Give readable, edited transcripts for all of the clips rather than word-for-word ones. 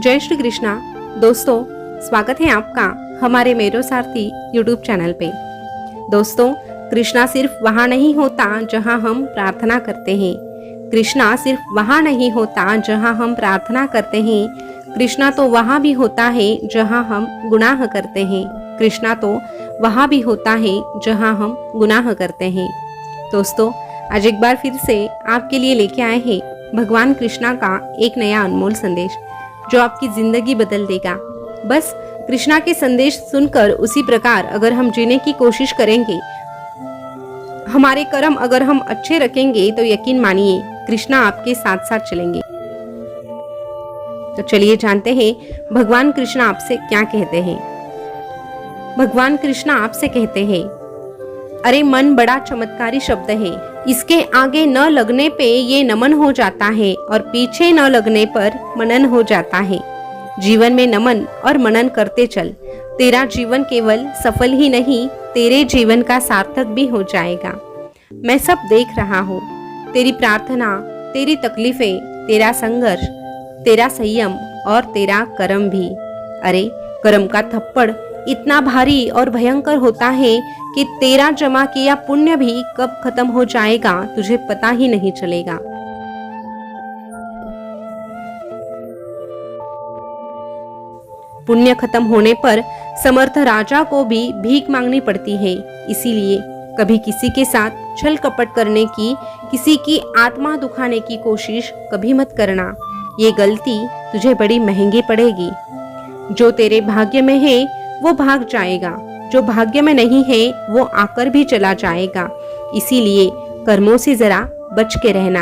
जय श्री कृष्णा। दोस्तों, स्वागत है आपका हमारे मेरो सारथी यूट्यूब चैनल पे। दोस्तों, कृष्णा सिर्फ वहाँ नहीं होता जहाँ हम प्रार्थना करते हैं। कृष्णा सिर्फ वहाँ नहीं होता जहाँ हम प्रार्थना करते हैं। कृष्णा तो वहाँ भी होता है जहाँ हम गुनाह करते हैं। कृष्णा तो वहाँ भी होता है जहाँ हम गुनाह करते हैं। दोस्तों, आज एक बार फिर से आपके लिए लेके आए हैं भगवान कृष्णा का एक नया अनमोल संदेश जो आपकी जिंदगी बदल देगा। बस कृष्णा के संदेश सुनकर उसी प्रकार अगर हम जीने की कोशिश करेंगे, हमारे कर्म अगर हम अच्छे रखेंगे तो यकीन मानिए कृष्णा आपके साथ साथ चलेंगे। तो चलिए जानते हैं भगवान कृष्णा आपसे क्या कहते हैं। भगवान कृष्णा आपसे कहते हैं, अरे मन बड़ा चमत्कारी शब्द है। इसके आगे न लगने पे ये नमन हो जाता है और पीछे न लगने पर मनन हो जाता है। जीवन में नमन और मनन करते चल, तेरा जीवन केवल सफल ही नहीं, तेरे जीवन का सार्थक भी हो जाएगा। मैं सब देख रहा हूँ, तेरी प्रार्थना, तेरी तकलीफें, तेरा संघर्ष, तेरा संयम और तेरा कर्म भी। अरे कर्म का थप्पड़ इतना भारी और भयंकर होता है कि तेरा जमा किया पुण्य भी कब खत्म हो जाएगा तुझे पता ही नहीं चलेगा। पुण्य खत्म होने पर समर्थ राजा को भी भीख मांगनी पड़ती है। इसीलिए कभी किसी के साथ छल कपट करने की, किसी की आत्मा दुखाने की कोशिश कभी मत करना। ये गलती तुझे बड़ी महंगी पड़ेगी। जो तेरे भाग्य में है वो भाग जाएगा, जो भाग्य में नहीं है वो आकर भी चला जाएगा। इसीलिए कर्मों से जरा बच के रहना।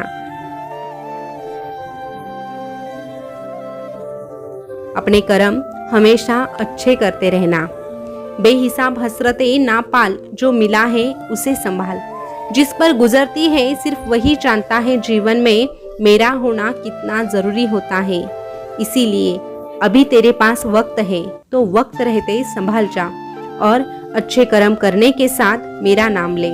अपने कर्म हमेशा अच्छे करते रहना। बेहिसाब हसरतें ना पाल, जो मिला है उसे संभाल। जिस पर गुजरती है सिर्फ वही जानता है जीवन में मेरा होना कितना जरूरी होता है। इसीलिए अभी तेरे पास वक्त है तो वक्त रहते संभाल जा और अच्छे कर्म करने के साथ मेरा नाम ले।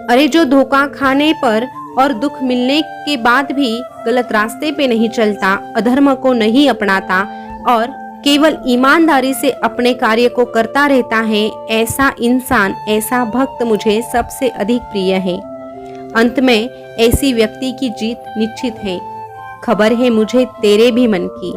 अरे जो धोखा खाने पर और दुख मिलने के बाद भी गलत रास्ते पे नहीं चलता, अधर्म को नहीं अपनाता और केवल ईमानदारी से अपने कार्य को करता रहता है, ऐसा इंसान, ऐसा भक्त मुझे सबसे अधिक प्रिय है। अंत में ऐसी व्यक्ति की जीत निश्चित है। खबर है मुझे तेरे भी मन की,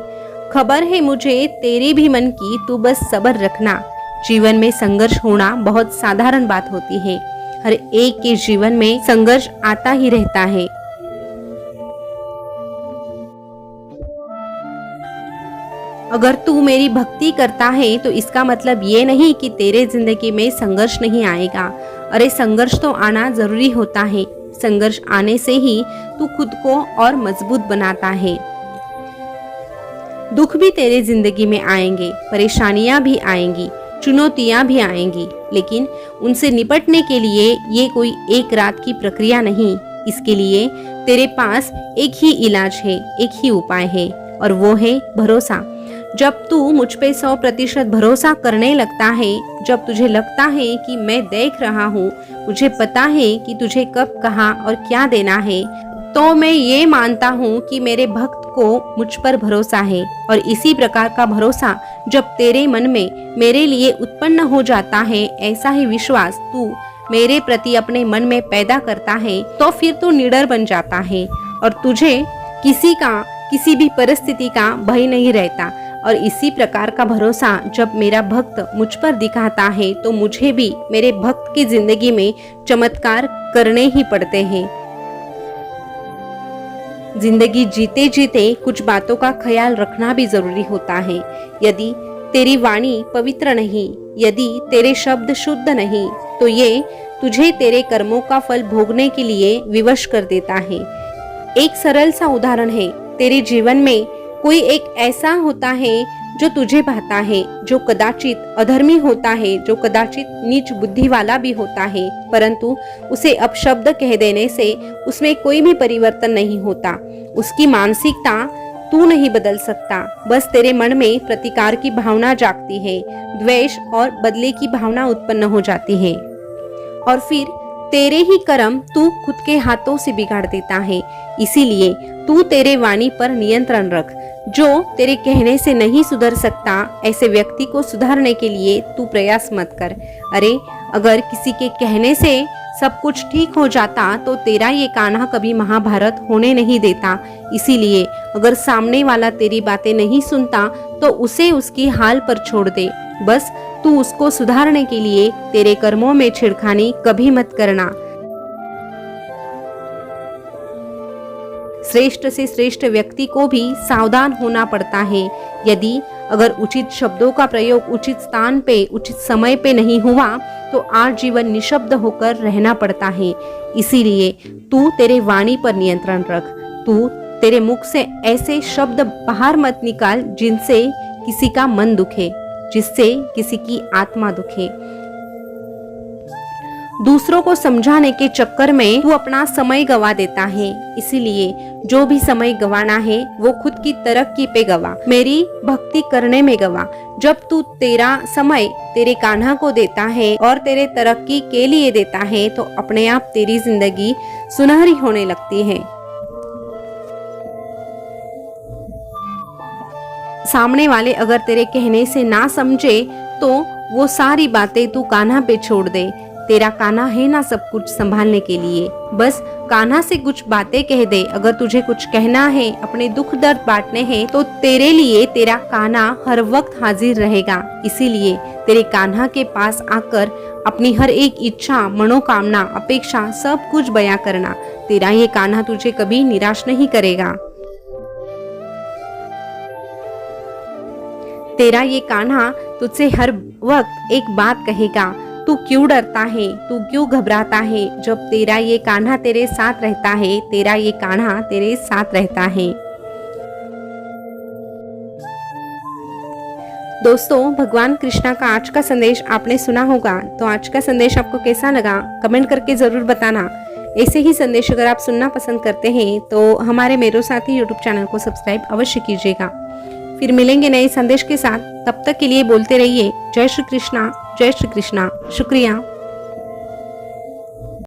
खबर है मुझे तेरे भी मन की, तू बस सब्र रखना। जीवन में संघर्ष होना बहुत साधारण बात होती है। हर एक के जीवन में संघर्ष आता ही रहता है। अगर तू मेरी भक्ति करता है तो इसका मतलब ये नहीं कि तेरे जिंदगी में संघर्ष नहीं आएगा। अरे संघर्ष तो आना जरूरी होता है। संघर्ष आने से ही तू खुद को और मजबूत बनाता है। दुख भी तेरे जिंदगी में आएंगे, परेशानियां भी आएंगी, चुनौतियां भी आएंगी, लेकिन उनसे निपटने के लिए ये कोई एक रात की प्रक्रिया नहीं। इसके लिए तेरे पास एक ही इलाज है, एक ही उपाय है और वो है भरोसा। जब तू मुझ पे 100% भरोसा करने लगता है, जब तुझे लगता है कि मैं देख रहा हूँ, मुझे पता है कि तुझे कब कहाँ और क्या देना है, तो मैं ये मानता हूँ कि मेरे भक्त को मुझ पर भरोसा है। और इसी प्रकार का भरोसा जब तेरे मन में मेरे लिए उत्पन्न हो जाता है, ऐसा ही विश्वास तू मेरे प्रति अपने मन में पैदा करता है, तो फिर तू निडर बन जाता है और तुझे किसी भी परिस्थिति का भय नहीं रहता। और इसी प्रकार का भरोसा जब मेरा भक्त मुझ पर दिखाता है तो मुझे भी मेरे भक्त की जिंदगी में चमत्कार करने ही पड़ते हैं। जिंदगी जीते जीते कुछ बातों का ख्याल रखना भी जरूरी होता है। यदि तेरी वाणी पवित्र नहीं, यदि तेरे शब्द शुद्ध नहीं, तो ये तुझे तेरे कर्मों का फल भोगने के लिए विवश कर देता है। एक सरल सा उदाहरण है, तेरे जीवन में कोई एक ऐसा होता है जो तुझे भाता है, जो कदाचित अधर्मी होता है, जो कदाचित नीच बुद्धि वाला भी होता है, परंतु उसे अपशब्द कह देने से उसमें कोई भी परिवर्तन नहीं होता। उसकी मानसिकता तू नहीं बदल सकता। बस तेरे मन में प्रतिकार की भावना जागती है, द्वेष और बदले की भावना उत्पन्न हो जाती है और फिर तेरे ही कर्म तू खुद के हाथों से बिगाड़ देता है। इसीलिए तू तेरे वाणी पर नियंत्रण रख। जो तेरे कहने से नहीं सुधर सकता, ऐसे व्यक्ति को सुधारने के लिए तू प्रयास मत कर। अरे अगर किसी के कहने से सब कुछ ठीक हो जाता तो तेरा ये कान्हा कभी महाभारत होने नहीं देता। इसीलिए अगर सामने वाला तेरी बातें नहीं सुनता तो उसे उसकी हाल पर छोड़ दे। बस तू उसको सुधारने के लिए तेरे कर्मों में छेड़खानी कभी मत करना। श्रेष्ठ से श्रेष्ठ व्यक्ति को भी सावधान होना पड़ता है। यदि अगर उचित शब्दों का प्रयोग उचित स्थान पे उचित समय पे नहीं हुआ तो आजीवन निशब्द होकर रहना पड़ता है। इसीलिए तू तेरे वाणी पर नियंत्रण रख। तू तेरे मुख से ऐसे शब्द बाहर मत निकाल जिनसे किसी का मन दुखे, जिससे किसी की आत्मा दुखे। दूसरों को समझाने के चक्कर में तू अपना समय गवा देता है। इसीलिए जो भी समय गवाना है वो खुद की तरक्की पे गवा, मेरी भक्ति करने में गवा। जब तू तेरा समय तेरे कान्हा को देता है और तेरे तरक्की के लिए देता है तो अपने आप तेरी जिंदगी सुनहरी होने लगती है। सामने वाले अगर तेरे कहने से ना समझे तो वो सारी बातें तू कान्हा पे छोड़ दे। तेरा कान्हा है ना सब कुछ संभालने के लिए। बस कान्हा से कुछ बातें कह दे। अगर तुझे कुछ कहना है, अपने दुख दर्द बांटने हैं तो तेरे लिए तेरा कान्हा हर वक्त हाजिर रहेगा। इसीलिए तेरे कान्हा के पास आकर अपनी हर एक इच्छा, मनोकामना, अपेक्षा सब कुछ बयां करना। तेरा ये कान्हा तुझे कभी निराश नहीं करेगा। तेरा ये कान्हा तुझसे हर वक्त एक बात कहेगा, तू क्यों डरता है, तू क्यों घबराता है। जब तेरा ये कान्हा तेरे साथ रहता है, तेरा ये कान्हा तेरे साथ रहता है। दोस्तों, भगवान कृष्णा का आज का संदेश आपने सुना होगा, तो आज का संदेश आपको कैसा लगा कमेंट करके जरूर बताना। ऐसे ही संदेश अगर आप सुनना पसंद करते हैं तो हमारे मेरो साथी यूट्यूब चैनल को सब्सक्राइब अवश्य कीजिएगा। फिर मिलेंगे नए संदेश के साथ, तब तक के लिए बोलते रहिए जय श्री कृष्णा, जय श्री कृष्णा। शुक्रिया।